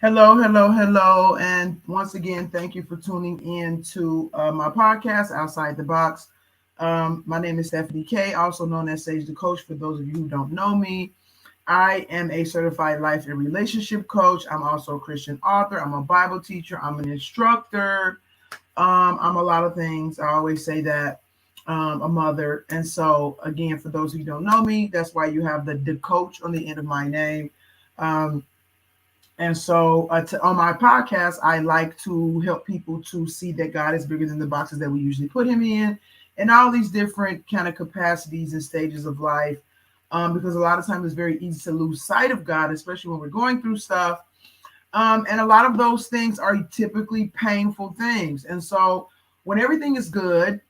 Hello, hello, hello. And once again, thank you for tuning in to my podcast, Outside the Box. My name is Stephanie K, also known as Sage the Coach for those of you who don't know me. I am a certified life and relationship coach. I'm also a Christian author. I'm a Bible teacher. I'm an instructor. I'm a lot of things. I always say that. A mother. And so, again, for those who don't know me, that's why you have the coach on the end of my name. Um, and so on my podcast, I like to help people to see that God is bigger than the boxes that we usually put him in and all these different kind of capacities and stages of life. Because a lot of times it's very easy to lose sight of God, especially when we're going through stuff. And a lot of those things are typically painful things. And so when everything is good,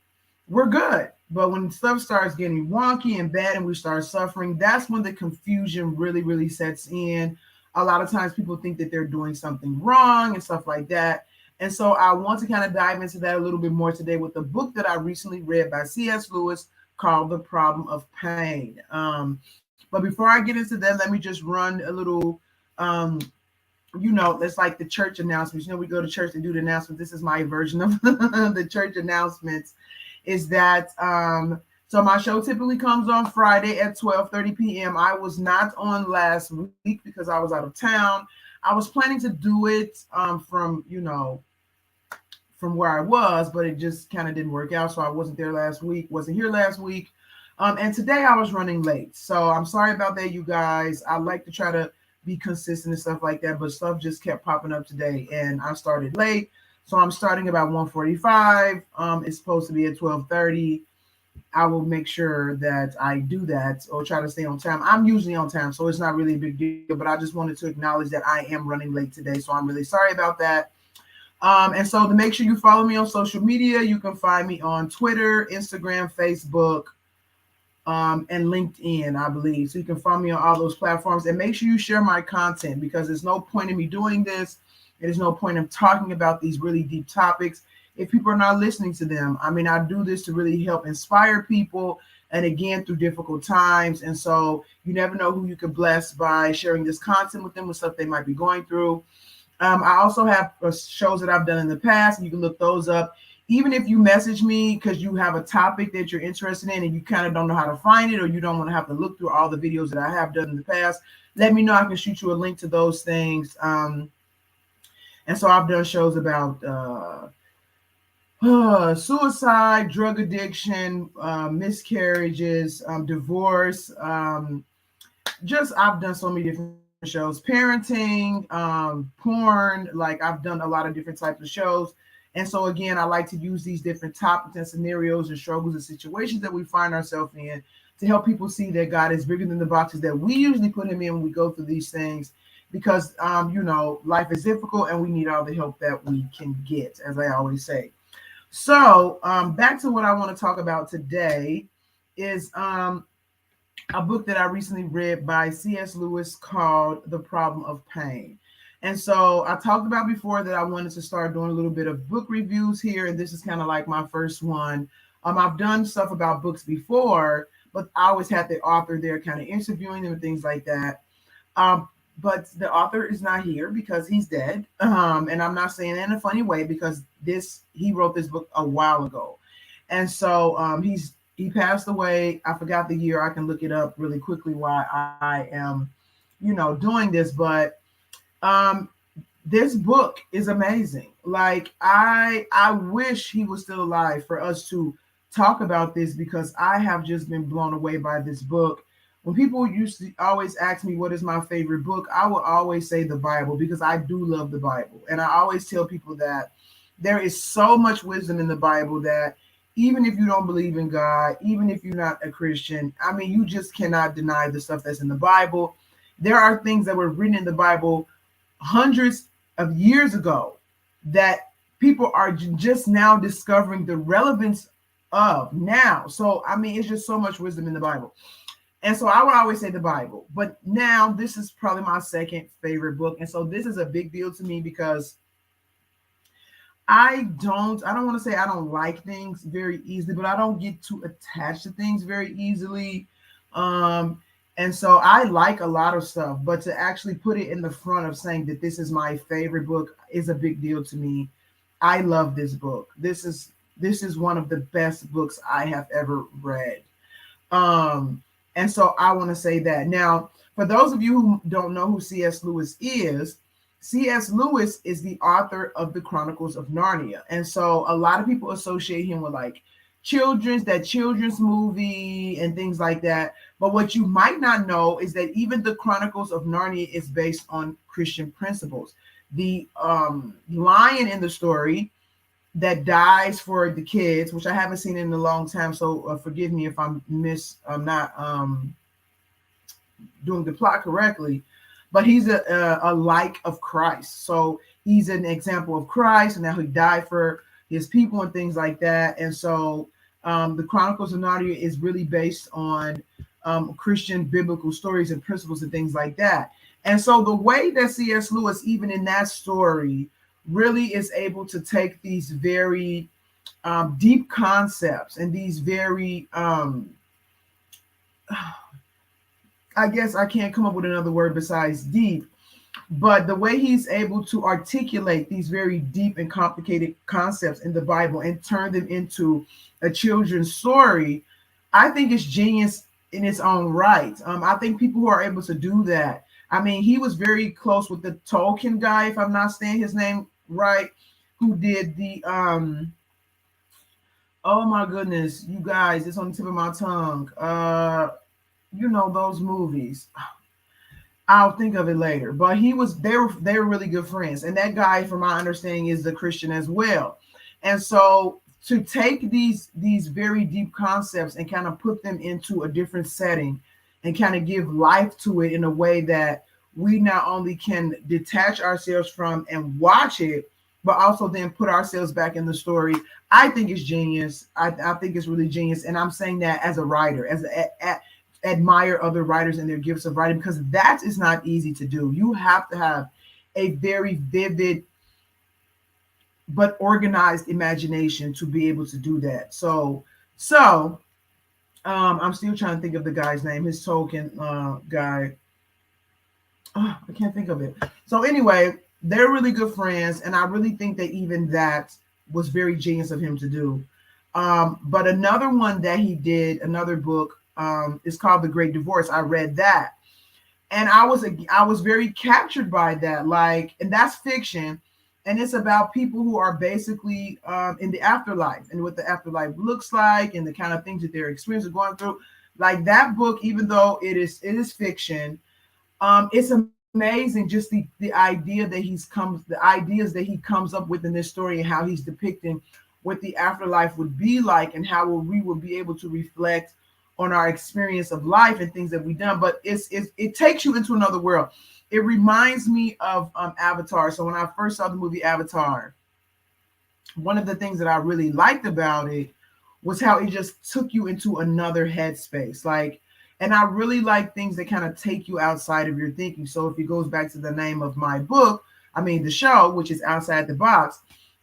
we're good. But when stuff starts getting wonky and bad and we start suffering, that's when the confusion really, really sets in. A lot of times people think that they're doing something wrong and stuff like that. And so I want to kind of dive into that a little bit more today with the book that I recently read by C.S. Lewis called The Problem of Pain. But before I get into that, let me just run a little, it's like the church announcements. We go to church and do the announcements. This is my version of the church announcements. Is that so my show typically comes on Friday at 12:30 p.m. I was not on last week because I was out of town. I was planning to do it from where I was, but it just kind of didn't work out. So I wasn't here last week. And today I was running late. So I'm sorry about that, you guys. I like to try to be consistent and stuff like that, but stuff just kept popping up today and I started late. So I'm starting about 1:45. It's supposed to be at 12:30. I will make sure that I do that or try to stay on time. I'm usually on time, so it's not really a big deal, but I just wanted to acknowledge that I am running late today. So I'm really sorry about that. And so to make sure you follow me on social media, you can find me on Twitter, Instagram, Facebook, and LinkedIn, I believe. So you can follow me on all those platforms and make sure you share my content because there's no point in me doing this. There's no point in talking about these really deep topics if people are not listening to them. I mean, I do this to really help inspire people and again through difficult times. And so you never know who you could bless by sharing this content with them with stuff they might be going through. I also have shows that I've done in the past, and you can look those up. Even if you message me because you have a topic that you're interested in and you kind of don't know how to find it or you don't want to have to look through all the videos that I have done in the past, let me know. I can shoot you a link to those things. And so I've done shows about suicide, drug addiction, miscarriages, divorce. I've done so many different shows, parenting, porn. Like I've done a lot of different types of shows. And so again, I like to use these different topics and scenarios and struggles and situations that we find ourselves in to help people see that God is bigger than the boxes that we usually put him in when we go through these things. Because, life is difficult and we need all the help that we can get, as I always say. So back to what I want to talk about today is a book that I recently read by C.S. Lewis called The Problem of Pain. And so I talked about before that I wanted to start doing a little bit of book reviews here. And this is kind of like my first one. I've done stuff about books before, but I always had the author there kind of interviewing them and things like that. But the author is not here because he's dead. And I'm not saying that in a funny way because he wrote this book a while ago. And so he passed away. I forgot the year. I can look it up really quickly while I am, doing this. But this book is amazing. Like I wish he was still alive for us to talk about this because I have just been blown away by this book. When people used to always ask me what is my favorite book, I will always say the Bible because I do love the Bible. And I always tell people that there is so much wisdom in the Bible that even if you don't believe in God, even if you're not a Christian, I mean, you just cannot deny the stuff that's in the Bible. There are things that were written in the Bible hundreds of years ago that people are just now discovering the relevance of now. So, I mean, it's just so much wisdom in the Bible. And so I would always say the Bible. But now this is probably my second favorite book. And so this is a big deal to me because I don't want to say I don't like things very easily, but I don't get too attached to things very easily. Um, and so I like a lot of stuff, but to actually put it in the front of saying that this is my favorite book is a big deal to me. I love this book. This is one of the best books I have ever read. Um, and so I want to say that. Now, for those of you who don't know who C.S. Lewis is, C.S. Lewis is the author of the Chronicles of Narnia. And so a lot of people associate him with like children's movie and things like that. But what you might not know is that even the Chronicles of Narnia is based on Christian principles. The lion in the story that dies for the kids, which I haven't seen in a long time, so forgive me if I'm not doing the plot correctly, but he's a like of Christ. So he's an example of Christ, and now he died for his people and things like that. And so the Chronicles of Narnia is really based on Christian biblical stories and principles and things like that. And so the way that C.S. Lewis, even in that story, really is able to take these very deep concepts and these very I guess I can't come up with another word besides deep, but the way he's able to articulate these very deep and complicated concepts in the Bible and turn them into a children's story, I think it's genius in its own right. I think people who are able to do that, I mean, he was very close with the Tolkien guy, if I'm not saying his name right, who did the oh my goodness, you guys, it's on the tip of my tongue. You know those movies. I'll think of it later. But they were really good friends. And that guy, from my understanding, is a Christian as well. And so to take these very deep concepts and kind of put them into a different setting and kind of give life to it in a way that we not only can detach ourselves from and watch it, but also then put ourselves back in the story, I think it's genius. I think it's really genius. And I'm saying that as a writer, admire other writers and their gifts of writing, because that is not easy to do. You have to have a very vivid but organized imagination to be able to do that. So I'm still trying to think of the guy's name, his Tolkien guy. Oh, I can't think of it. So anyway, they're really good friends, and I really think that even that was very genius of him to do. But another one that he did, another book, is called The Great Divorce. I read that, and I was very captured by that. Like, and that's fiction, and it's about people who are basically in the afterlife and what the afterlife looks like and the kind of things that they're experiencing, going through. Like that book, even though it is fiction, it's amazing just the idea that the ideas that he comes up with in this story and how he's depicting what the afterlife would be like and how we will be able to reflect on our experience of life and things that we've done. But it takes you into another world. It reminds me of Avatar. So when I first saw the movie Avatar, one of the things that I really liked about it was how it just took you into another headspace. Like, and I really like things that kind of take you outside of your thinking. So if it goes back to the name of my book, the show, which is Outside the Box,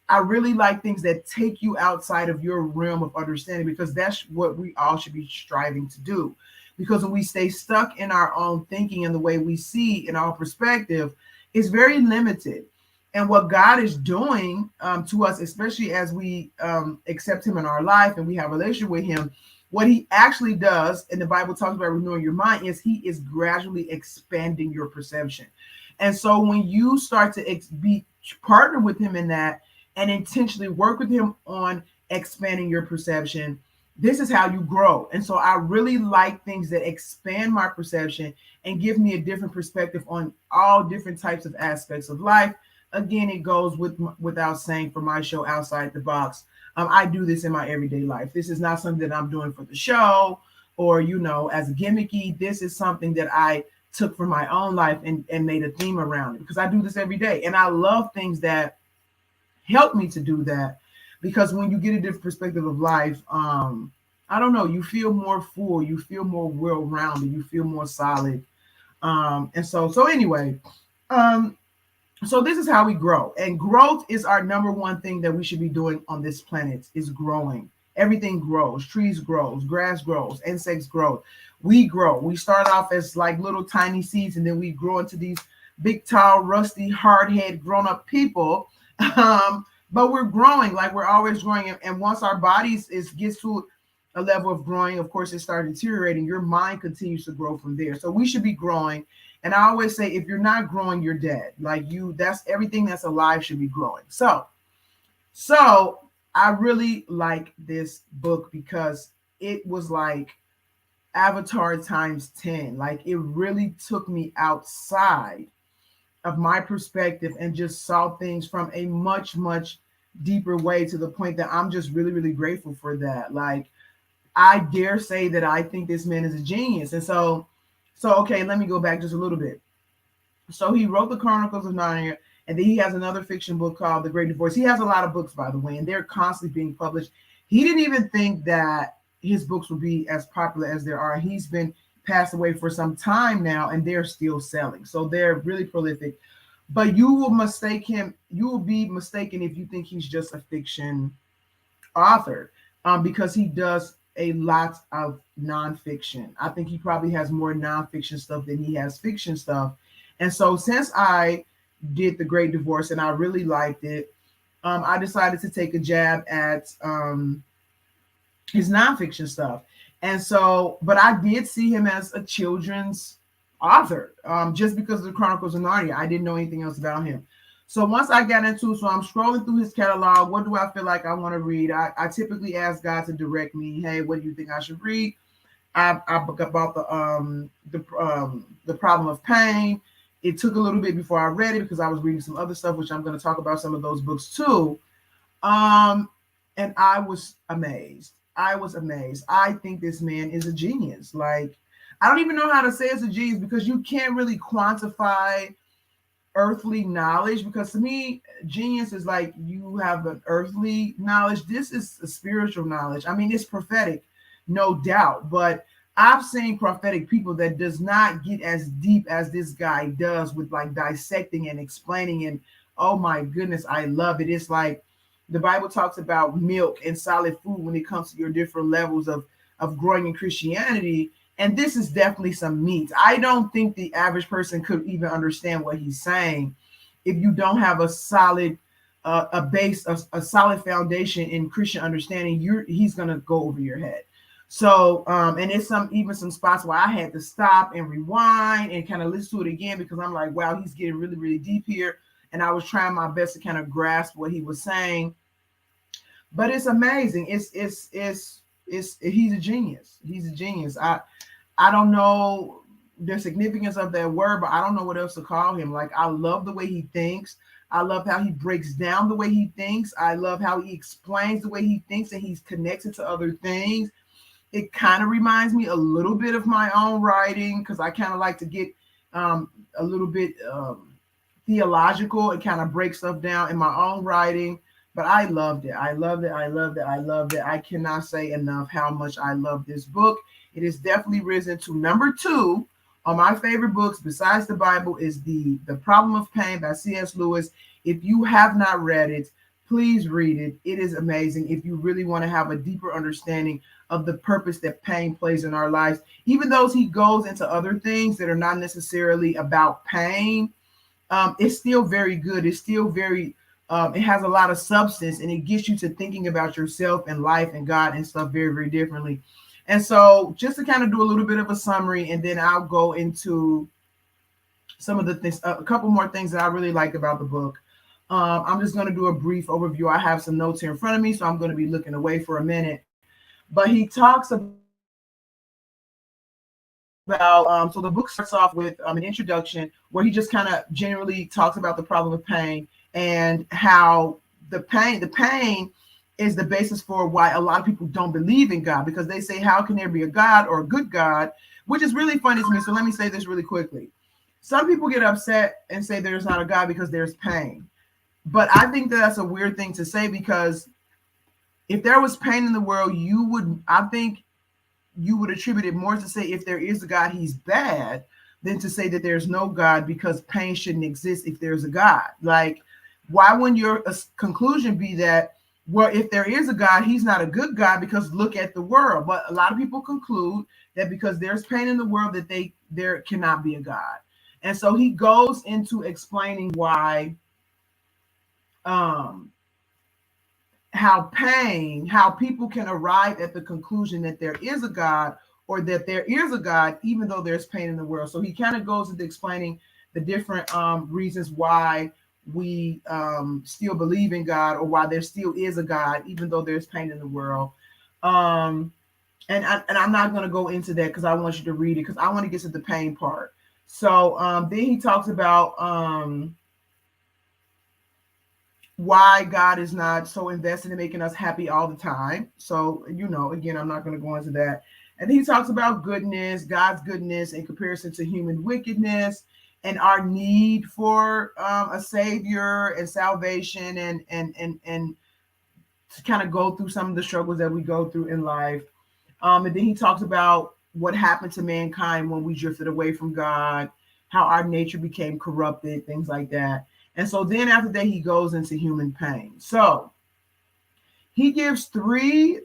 I really like things that take you outside of your realm of understanding, because that's what we all should be striving to do. Because when we stay stuck in our own thinking and the way we see in our perspective, it's very limited. And what God is doing to us, especially as we accept him in our life and we have a relationship with him, what he actually does, and the Bible talks about renewing your mind, is he is gradually expanding your perception. And so when you start to be partner with him in that and intentionally work with him on expanding your perception, this is how you grow. And so I really like things that expand my perception and give me a different perspective on all different types of aspects of life. Again, it goes without saying for my show, Outside the Box. I do this in my everyday life. This is not something that I'm doing for the show or, as a gimmicky. This is something that I took from my own life and made a theme around it, because I do this every day. And I love things that help me to do that, because when you get a different perspective of life, I don't know, you feel more full, you feel more well-rounded, you feel more solid. And so anyway, um, so this is how we grow. And growth is our number one thing that we should be doing on this planet, is growing. Everything grows. Trees grows, grass grows, insects grow. We grow. We start off as like little tiny seeds, and then we grow into these big, tall, rusty, hard-head, grown-up people. But we're growing, like we're always growing. And once our bodies gets to a level of growing, of course, it starts deteriorating. Your mind continues to grow from there. So we should be growing. And I always say, if you're not growing, you're dead. Like that's everything that's alive should be growing. So I really like this book because it was like Avatar times 10. Like it really took me outside of my perspective and just saw things from a much, much deeper way, to the point that I'm just really, really grateful for that. Like, I dare say that I think this man is a genius. And so okay, let me go back just a little bit. So he wrote the Chronicles of Narnia, and then he has another fiction book called The Great Divorce. He has a lot of books, by the way, and they're constantly being published. He didn't even think that his books would be as popular as they are. He's been passed away for some time now, and they're still selling. So they're really prolific. But you will mistake him. You will be mistaken if you think he's just a fiction author, because he does a lot of nonfiction. I think he probably has more nonfiction stuff than he has fiction stuff. And so since I did The Great Divorce and I really liked it, I decided to take a jab at his nonfiction stuff. And so, but I did see him as a children's author, just because of the Chronicles of Narnia. I didn't know anything else about him. So once I got into, so I'm scrolling through his catalog. What do I feel like I want to read? I typically ask God to direct me. Hey, what do you think I should read? I book about the problem of pain. It took a little bit before I read it because I was reading some other stuff, which I'm going to talk about some of those books too. And I was amazed. I think this man is a genius. Like, I don't even know how to say it's a genius, because you can't really quantify earthly knowledge, because to me, genius is like you have an earthly knowledge. This is a spiritual knowledge. I mean, it's prophetic, no doubt, but I've seen prophetic people that does not get as deep as this guy does with like dissecting and explaining. And oh my goodness, I love it. It's like the Bible talks about milk and solid food when it comes to your different levels of growing in Christianity. And this is definitely some meat. I don't think the average person could even understand what he's saying if you don't have a solid a base, a solid foundation in Christian understanding. He's gonna go over your head. So and it's some spots where I had to stop and rewind and kind of listen to it again, because I'm like, wow, he's getting really, really deep here. And I was trying my best to kind of grasp what he was saying. But it's amazing. He's a genius. He's a genius. I don't know the significance of that word, but I don't know what else to call him. Like, I love the way he thinks. I love how he breaks down the way he thinks. I love how he explains the way he thinks, and he's connected to other things. It kind of reminds me a little bit of my own writing, because I kind of like to get a little bit theological and kind of break stuff down in my own writing. But I loved it. I loved it. I loved it. I loved it. I cannot say enough how much I love this book. It has definitely risen to number 2 on my favorite books besides the Bible, is the Problem of Pain by C.S. Lewis. If you have not read it, please read it. It is amazing if you really want to have a deeper understanding of the purpose that pain plays in our lives. Even though he goes into other things that are not necessarily about pain, it's still very good. It's still very, it has a lot of substance, and it gets you to thinking about yourself and life and God and stuff very, very differently. And so just to kind of do a little bit of a summary, and then I'll go into some of the things, a couple more things that I really liked about the book. I'm just going to do a brief overview. I have some notes here in front of me, so I'm going to be looking away for a minute. But he talks about, so the book starts off with an introduction where he just kind of generally talks about the problem of pain and how the pain is the basis for why a lot of people don't believe in God, because they say, how can there be a God or a good God which is really funny to me. So let me say this really quickly. Some people get upset and say there's not a God because there's pain. But I think that that's a weird thing to say, because if there was pain in the world, I think you would attribute it more to say if there is a God, he's bad, than to say that there's no God, because pain shouldn't exist if there's a God. Like, why wouldn't your conclusion be that, well, if there is a God, he's not a good God because look at the world? But a lot of people conclude that because there's pain in the world that there cannot be a God. And so he goes into explaining why how people can arrive at the conclusion that there is a God, or that there is a God even though there's pain in the world. So he kind of goes into explaining the different reasons why we still believe in God, or why there still is a God even though there's pain in the world. And I'm not going to go into that because I want you to read it, because I want to get to the pain part. So then he talks about why God is not so invested in making us happy all the time. So, again, I'm not going to go into that. And he talks about goodness, God's goodness in comparison to human wickedness, and our need for a savior and salvation, and to kind of go through some of the struggles that we go through in life. And then he talks about what happened to mankind when we drifted away from God, how our nature became corrupted, things like that. And so then after that, he goes into human pain. So he gives 3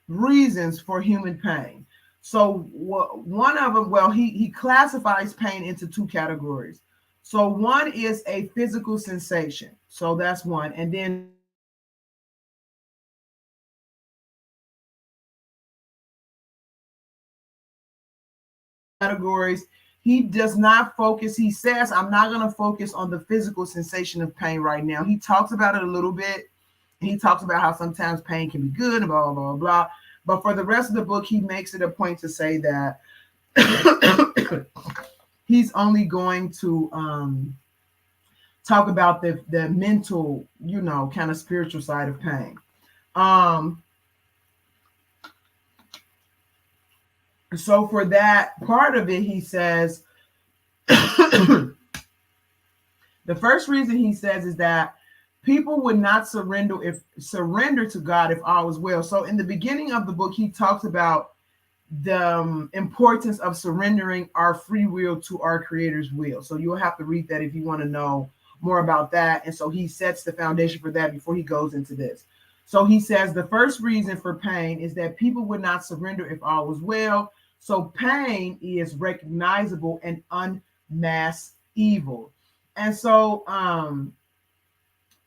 reasons for human pain. So one of them, well, he classifies pain into 2 categories. So one is a physical sensation. So that's one. And then categories, he does not focus. He says, I'm not going to focus on the physical sensation of pain right now. He talks about it a little bit. He talks about how sometimes pain can be good and blah, blah, blah, blah. But for the rest of the book, he makes it a point to say that he's only going to talk about the mental, kind of spiritual side of pain. So for that part of it, he says, the first reason he says is that people would not surrender to God if all was well. So in the beginning of the book, he talks about the importance of surrendering our free will to our Creator's will. So you'll have to read that if you want to know more about that. And so he sets the foundation for that before he goes into this. So he says the first reason for pain is that people would not surrender if all was well. So pain is recognizable and unmasked evil. And so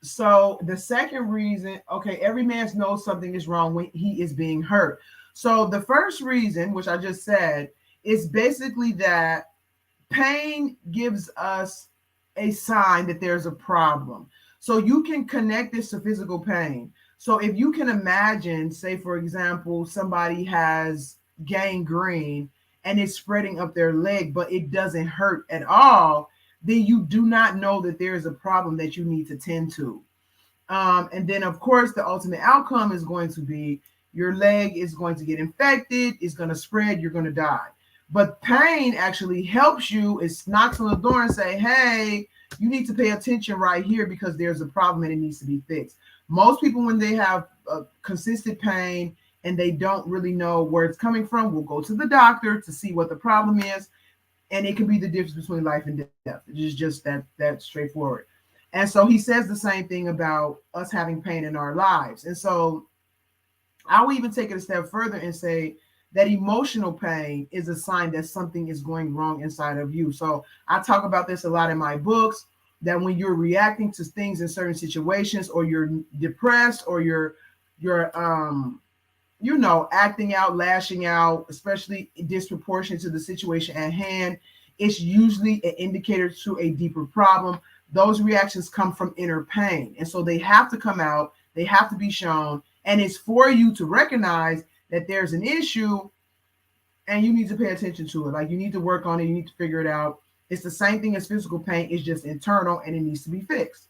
so the second reason, okay, every man knows something is wrong when he is being hurt. So the first reason, which I just said, is basically that pain gives us a sign that there's a problem. So you can connect this to physical pain. So if you can imagine, say, for example, somebody has gangrene and it's spreading up their leg, but it doesn't hurt at all, then you do not know that there is a problem that you need to tend to. And then, of course, the ultimate outcome is going to be your leg is going to get infected, it's going to spread, you're going to die. But pain actually helps you. It knocks on the door and say, hey, you need to pay attention right here because there's a problem and it needs to be fixed. Most people, when they have consistent pain and they don't really know where it's coming from, will go to the doctor to see what the problem is. And it can be the difference between life and death. It's just that straightforward. And so he says the same thing about us having pain in our lives. And so I will even take it a step further and say that emotional pain is a sign that something is going wrong inside of you. So I talk about this a lot in my books, that when you're reacting to things in certain situations, or you're depressed, or you're acting out, lashing out, especially disproportionate to the situation at hand, it's usually an indicator to a deeper problem. Those reactions come from inner pain. And so they have to come out, they have to be shown. And it's for you to recognize that there's an issue and you need to pay attention to it. Like, you need to work on it, you need to figure it out. It's the same thing as physical pain, it's just internal and it needs to be fixed.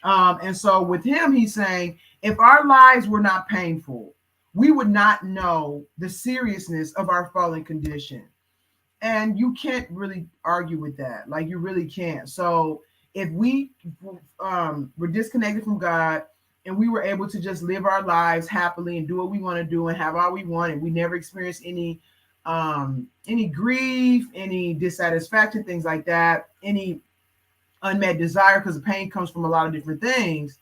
And so with him, he's saying, if our lives were not painful, we would not know the seriousness of our fallen condition. And you can't really argue with that. Like, you really can't. So if we were disconnected from God and we were able to just live our lives happily and do what we want to do and have all we want, and we never experienced any grief, any dissatisfaction, things like that, any unmet desire, because the pain comes from a lot of different things,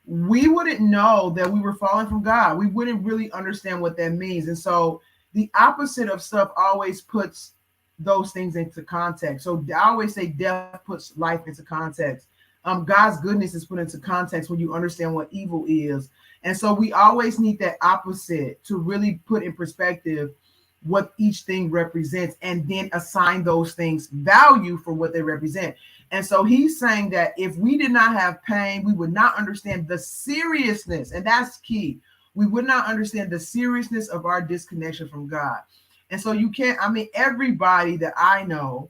we wouldn't know that we were falling from God. We wouldn't really understand what that means. And so the opposite of stuff always puts those things into context. So I always say death puts life into context. God's goodness is put into context when you understand what evil is. And so we always need that opposite to really put in perspective what each thing represents, and then assign those things value for what they represent. And so he's saying that if we did not have pain, we would not understand the seriousness, and that's key. We would not understand the seriousness of our disconnection from God. And so you can't, I mean, everybody that I know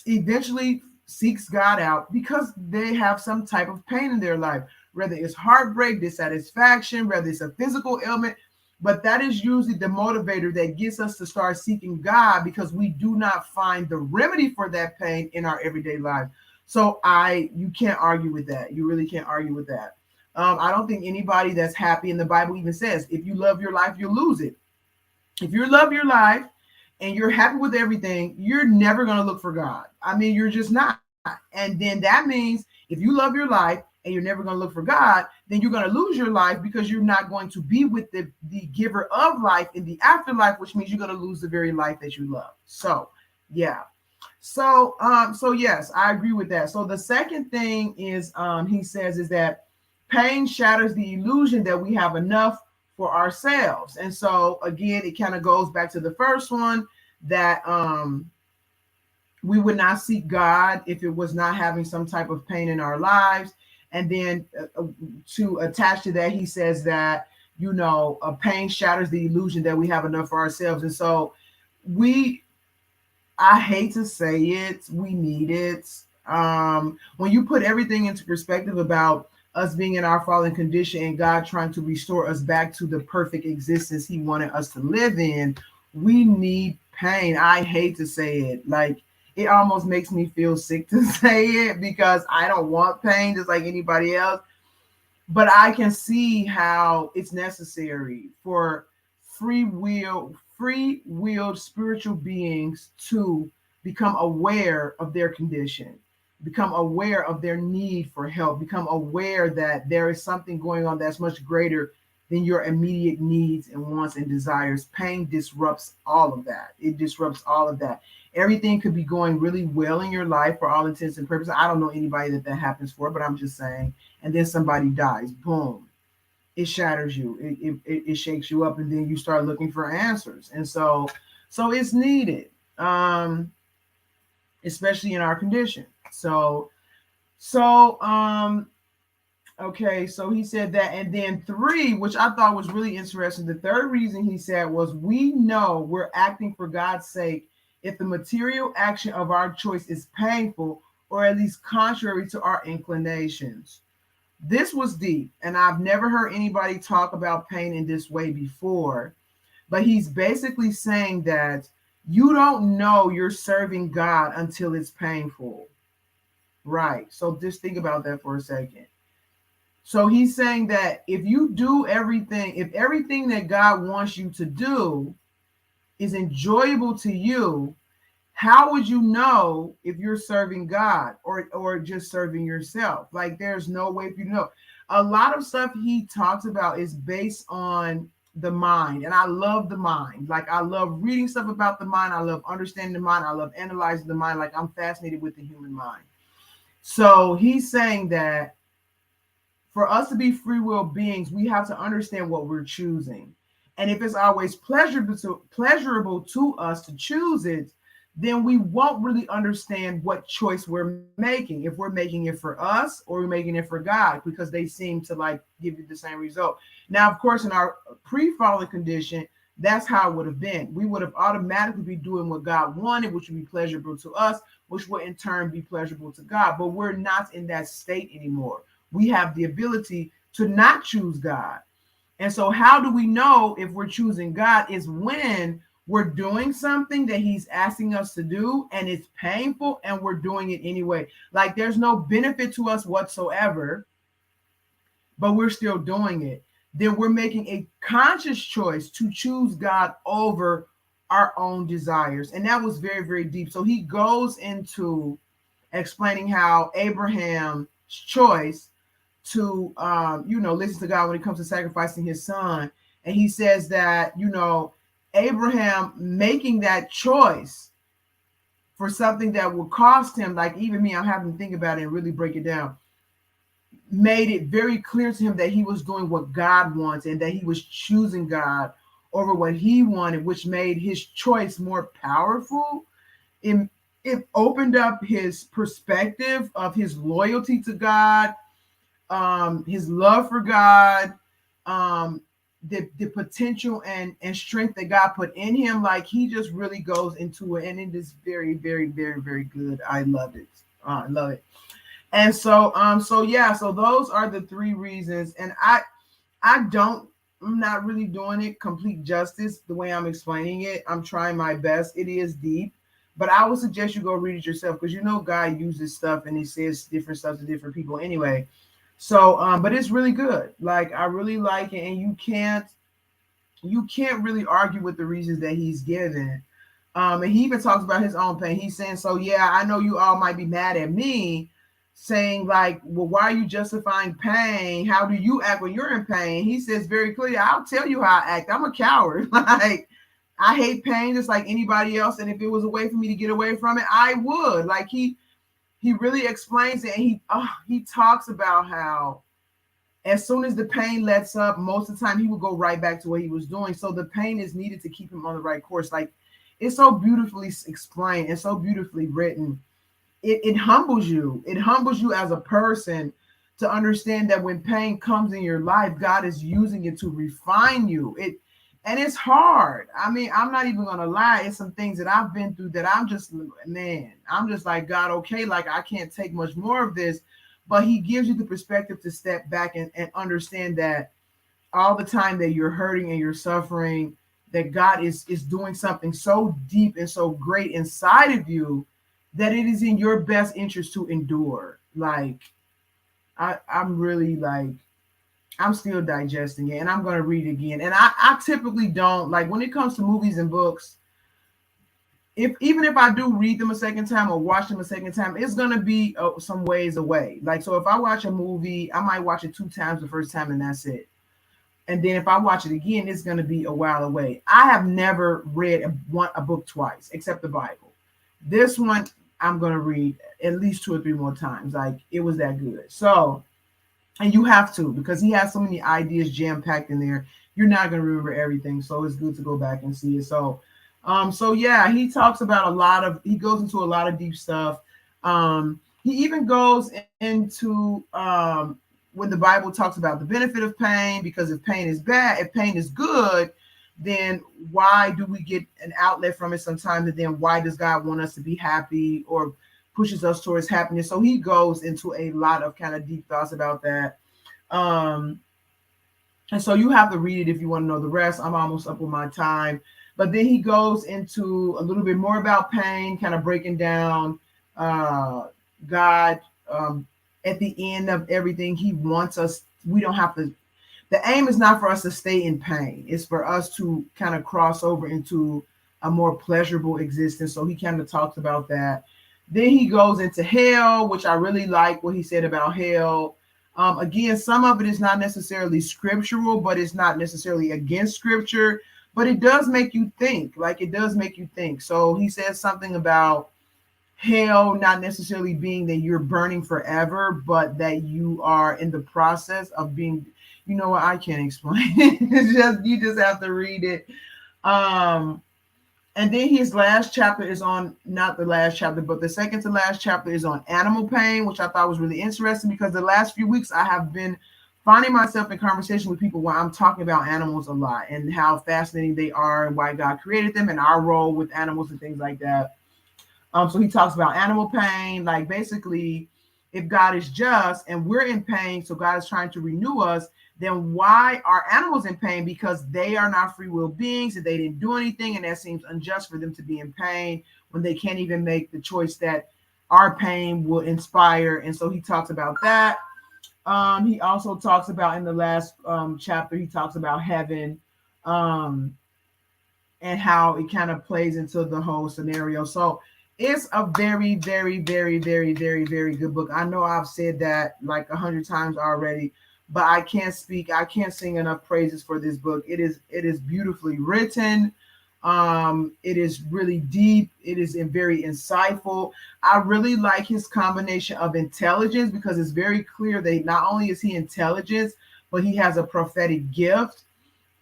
eventually seeks God out because they have some type of pain in their life, whether it's heartbreak, dissatisfaction, whether it's a physical ailment. But that is usually the motivator that gets us to start seeking God, because we do not find the remedy for that pain in our everyday life. So you can't argue with that. You really can't argue with that. I don't think anybody that's happy, and the Bible even says, if you love your life, you'll lose it. If you love your life and you're happy with everything, you're never going to look for God. I mean, you're just not. And then that means if you love your life and you're never going to look for God, then you're going to lose your life, because you're not going to be with the giver of life in the afterlife, which means you're going to lose the very life that you love. So, yeah. So yes, I agree with that. So the second thing is, he says, is that pain shatters the illusion that we have enough for ourselves. And so again, it kind of goes back to the first one, that we would not seek God if it was not having some type of pain in our lives. And then to attach to that, he says that, a pain shatters the illusion that we have enough for ourselves. And so I hate to say it, we need it. When you put everything into perspective about us being in our fallen condition and God trying to restore us back to the perfect existence he wanted us to live in, we need pain. I hate to say it. Like, it almost makes me feel sick to say it, because I don't want pain just like anybody else. But I can see how it's necessary for free-willed spiritual beings to become aware of their condition, become aware of their need for help, become aware that there is something going on that's much greater than your immediate needs and wants and desires. Pain disrupts all of that. It disrupts all of that. Everything could be going really well in your life for all intents and purposes. I don't know anybody that happens for, but I'm just saying. And then somebody dies. Boom. It shatters you. It shakes you up, and then you start looking for answers. And so it's needed, especially in our condition. Okay, so he said that. And then 3, which I thought was really interesting. The third reason he said was, we know we're acting for God's sake if the material action of our choice is painful, or at least contrary to our inclinations. This was deep, and I've never heard anybody talk about pain in this way before. But he's basically saying that you don't know you're serving God until it's painful. Right. So just think about that for a second. So he's saying that if you do everything, if everything that God wants you to do is enjoyable to you, how would you know if you're serving God or just serving yourself? Like, there's no way for you to know. A lot of stuff he talks about is based on the mind. And I love the mind. Like, I love reading stuff about the mind. I love understanding the mind. I love analyzing the mind. Like, I'm fascinated with the human mind. So he's saying that for us to be free will beings, we have to understand what we're choosing. And if it's always pleasurable to us to choose it, then we won't really understand what choice we're making, if we're making it for us or we're making it for God, because they seem to like give you the same result. Now, of course, in our pre-fallen condition, that's how it would have been. We would have automatically be doing what God wanted, which would be pleasurable to us, which would in turn be pleasurable to God. But we're not in that state anymore. We have the ability to not choose God. And so how do we know if we're choosing God is when we're doing something that he's asking us to do and it's painful and we're doing it anyway. Like there's no benefit to us whatsoever, but we're still doing it. Then we're making a conscious choice to choose God over our own desires. And that was very, very deep. So he goes into explaining how Abraham's choice to listen to God when it comes to sacrificing his son. And he says that, Abraham making that choice for something that will cost him, like even me, I'm having to think about it and really break it down, made it very clear to him that he was doing what God wants and that he was choosing God over what he wanted, which made his choice more powerful. It opened up his perspective of his loyalty to God, his love for God, the potential and strength that God put in him. Like he just really goes into it, and it is very, very, very, very good. I love it. I love it. And so those are the three reasons. And I'm not really doing it complete justice the way I'm explaining it. I'm trying my best. It is deep, but I would suggest you go read it yourself, because God uses stuff and he says different stuff to different people anyway. So, but it's really good. Like I really like it, and you can't really argue with the reasons that he's given. And he even talks about his own pain. He's saying, so yeah, I know you all might be mad at me, saying like, well, why are you justifying pain? How do you act when you're in pain? He says very clearly, I'll tell you how I act. I'm a coward. Like I hate pain just like anybody else. And if it was a way for me to get away from it, I would. Like he really explains it. And he talks about how as soon as the pain lets up, most of the time he will go right back to what he was doing. So the pain is needed to keep him on the right course. Like it's so beautifully explained and so beautifully written. It humbles you. It humbles you as a person to understand that when pain comes in your life, God is using it to refine you. And it's hard. I mean, I'm not even gonna lie. It's some things that I've been through that I'm just like, God, okay, like I can't take much more of this. But he gives you the perspective to step back and understand that all the time that you're hurting and you're suffering, that God is doing something so deep and so great inside of you that it is in your best interest to endure. Like I'm really like, I'm still digesting it, and I'm going to read it again. And I typically don't, like when it comes to movies and books, even if I do read them a second time or watch them a second time, it's going to be some ways away. Like, so if I watch a movie, I might watch it 2 times the first time and that's it. And then if I watch it again, it's going to be a while away. I have never read a book twice, except the Bible. This one, I'm going to read at least 2 or 3 more times. Like it was that good. So, and you have to, because he has so many ideas jam packed in there. You're not going to remember everything. So it's good to go back and see it. So yeah, he talks about he goes into a lot of deep stuff. He even goes into when the Bible talks about the benefit of pain, because if pain is bad, if pain is good, then why do we get an outlet from it sometimes? And then why does God want us to be happy or pushes us towards happiness? So he goes into a lot of kind of deep thoughts about that. And so you have to read it if you want to know the rest. I'm almost up with my time. But then he goes into a little bit more about pain, kind of breaking down God at the end of everything. He wants us, we don't have to, the aim is not for us to stay in pain. It's for us to kind of cross over into a more pleasurable existence. So he kind of talks about that. Then he goes into hell, which I really like what he said about hell. Again, some of it is not necessarily scriptural, but it's not necessarily against scripture, but it does make you think. Like it does make you think. So he says something about hell not necessarily being that you're burning forever, but that you are in the process of being, you know what, I can't explain it. It's just, you just have to read it. And then his last chapter is on, not the last chapter, but the second to last chapter is on animal pain, which I thought was really interesting, because the last few weeks I have been finding myself in conversation with people where I'm talking about animals a lot and how fascinating they are and why God created them and our role with animals and things like that. So he talks about animal pain, like basically if God is just and we're in pain, so God is trying to renew us, then why are animals in pain? Because they are not free will beings and they didn't do anything, and that seems unjust for them to be in pain when they can't even make the choice that our pain will inspire. And so he talks about that. He also talks about in the last chapter, he talks about heaven, um, and how it kind of plays into the whole scenario. So it's a very, very, very, very, very, very good book. I know I've said that like 100 times already, but I can't sing enough praises for this book. It is beautifully written. It is really deep. It is very insightful. I really like his combination of intelligence, because it's very clear that not only is he intelligent, but he has a prophetic gift,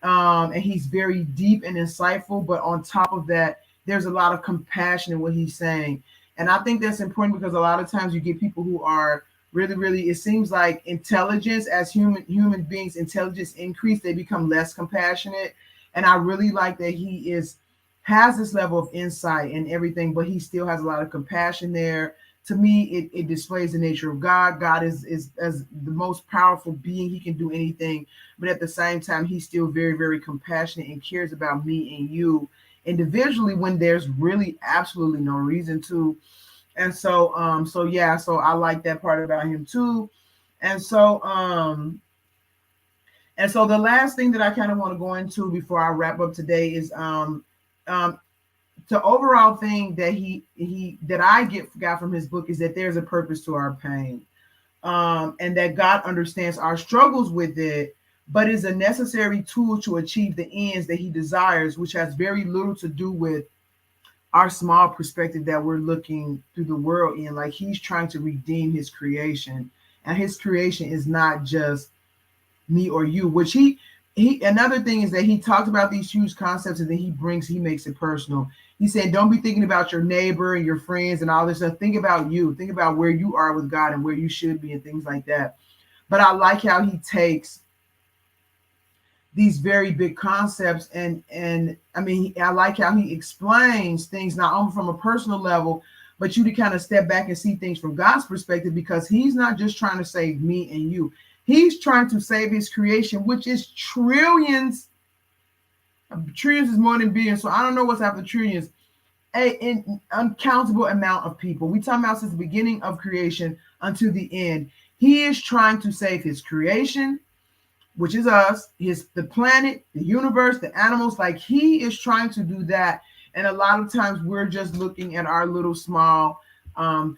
and he's very deep and insightful. But on top of that, there's a lot of compassion in what he's saying, and I think that's important, because a lot of times you get people who are really, really, it seems like intelligence, as human beings, intelligence increase, they become less compassionate. And I really like that he has this level of insight and everything, but he still has a lot of compassion there. To me, it displays the nature of God. God is as the most powerful being. He can do anything, but at the same time, he's still very, very compassionate and cares about me and you individually when there's really absolutely no reason to. And so yeah, so I like that part about him too. And so the last thing that I kind of want to go into before I wrap up today is um the overall thing that that I got from his book is that there's a purpose to our pain, and that God understands our struggles with it, but is a necessary tool to achieve the ends that he desires, which has very little to do with our small perspective that we're looking through the world in. Like, he's trying to redeem his creation, and his creation is not just me or you, which he another thing is that he talks about these huge concepts, and then he makes it personal. He said, don't be thinking about your neighbor and your friends and all this stuff. Think about you. Think about where you are with God and where you should be and things like that. But I like how he takes these very big concepts, and I mean, I like how he explains things not only from a personal level, but you to kind of step back and see things from God's perspective, because he's not just trying to save me and you. He's trying to save his creation, which is trillions. Trillions is more than billions, so I don't know what's after trillions. An uncountable amount of people. We talking about since the beginning of creation until the end. He is trying to save his creation, which is us, the planet, the universe, the animals. Like, he is trying to do that. And a lot of times we're just looking at our little small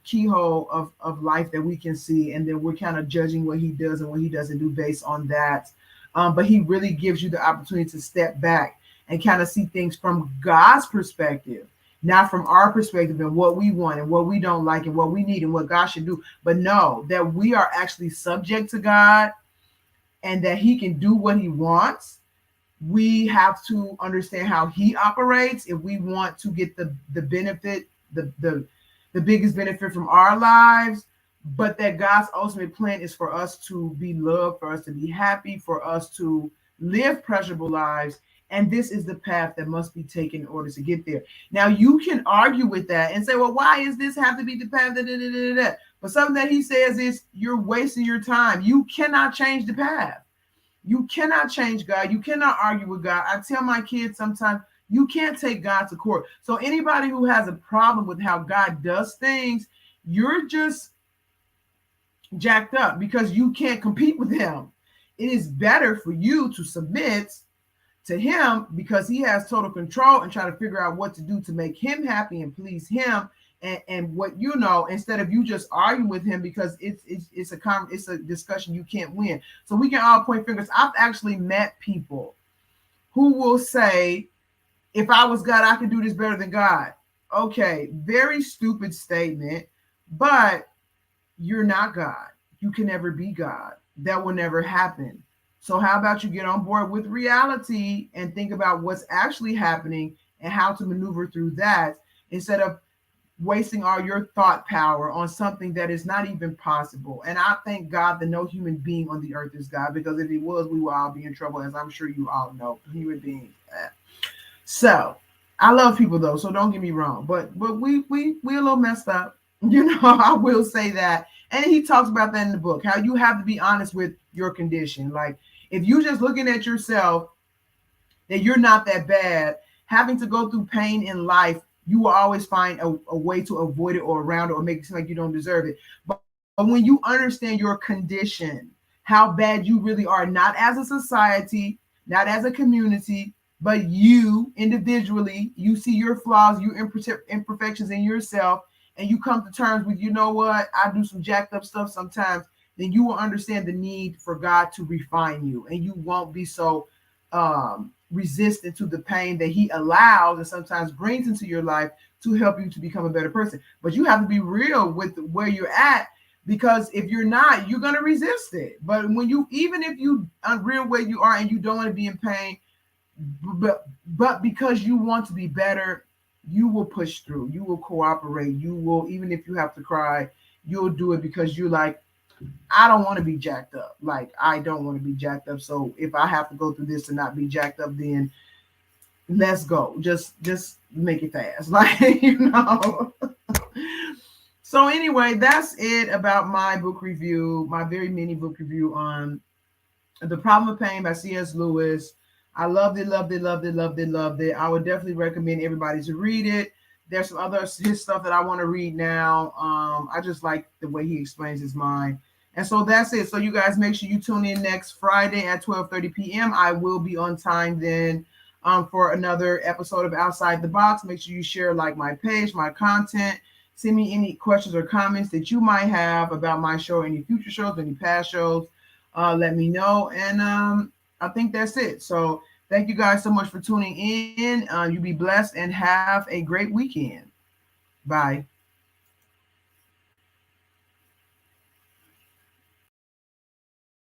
keyhole of life that we can see, and then we're kind of judging what he does and what he doesn't do based on that. But he really gives you the opportunity to step back and kind of see things from God's perspective, not from our perspective and what we want and what we don't like and what we need and what God should do. But know that we are actually subject to God, and that he can do what he wants. We have to understand how he operates if we want to get the benefit, the biggest benefit from our lives. But that God's ultimate plan is for us to be loved, for us to be happy, for us to live pleasurable lives. And this is the path that must be taken in order to get there. Now, you can argue with that and say, well, why is this have to be the path? But something that he says is, you're wasting your time. You cannot change the path. You cannot change God. You cannot argue with God. I tell my kids sometimes, you can't take God to court. So anybody who has a problem with how God does things, you're just jacked up, because you can't compete with him. It is better for you to submit to him, because he has total control, and try to figure out what to do to make him happy and please him, and what instead of you just arguing with him, because it's a discussion you can't win. So we can all point fingers. I've actually met people who will say, if I was God, I could do this better than God. Okay, very stupid statement, but you're not God. You can never be God. That will never happen. So how about you get on board with reality and think about what's actually happening and how to maneuver through that, instead of wasting all your thought power on something that is not even possible. And I thank God that no human being on the earth is God, because if he was, we would all be in trouble, as I'm sure you all know, human beings. So I love people though, so don't get me wrong, but we a little messed up, I will say that. And he talks about that in the book, how you have to be honest with your condition. Like if you just looking at yourself that you're not that bad, having to go through pain in life, you will always find a way to avoid it or around it or make it seem like you don't deserve it. But when you understand your condition, how bad you really are, not as a society, not as a community, but you individually, you see your flaws, your imperfections in yourself, and you come to terms with, you know what, I do some jacked up stuff sometimes, then you will understand the need for God to refine you, and you won't be so resistant to the pain that he allows and sometimes brings into your life to help you to become a better person. But you have to be real with where you're at, because if you're not, you're going to resist it. But when you, even if you are real where you are and you don't want to be in pain, but because you want to be better, you will push through, you will cooperate, you will, even if you have to cry, you'll do it because you're like, I don't want to be jacked up. Like, I don't want to be jacked up. So if I have to go through this and not be jacked up, then let's go. Just make it fast. Like, you know. So anyway, that's it about my book review, my very mini book review on The Problem of Pain by C.S. Lewis. I loved it, loved it, loved it, loved it, loved it. I would definitely recommend everybody to read it. There's some other his stuff that I want to read now. I just like the way he explains his mind. And so that's it. So you guys make sure you tune in next Friday at 12:30 p.m. I will be on time then for another episode of Outside the Box. Make sure you share, like, my page, my content. Send me any questions or comments that you might have about my show, any future shows, any past shows. Let me know. And I think that's it. So thank you guys so much for tuning in. You be blessed and have a great weekend. Bye.